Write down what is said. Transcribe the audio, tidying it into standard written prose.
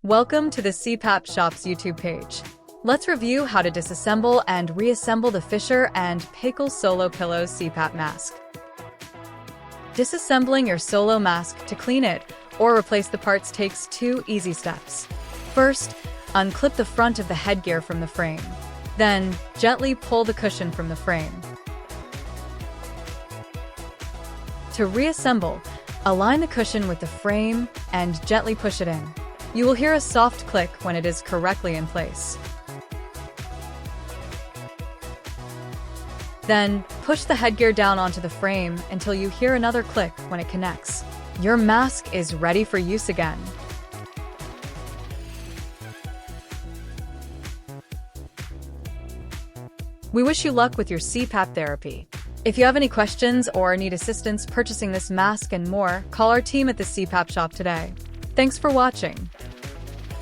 Welcome to the CPAP Shop's YouTube page. Let's review how to disassemble and reassemble the Fisher and Paykel Solo Pillows CPAP mask. Disassembling your Solo mask to clean it or replace the parts takes 2 easy steps. First, unclip the front of the headgear from the frame. Then, gently pull the cushion from the frame. To reassemble, align the cushion with the frame and gently push it in. You will hear a soft click when it is correctly in place. Then, push the headgear down onto the frame until you hear another click when it connects. Your mask is ready for use again. We wish you luck with your CPAP therapy. If you have any questions or need assistance purchasing this mask and more, call our team at the CPAP shop today. Thanks for watching.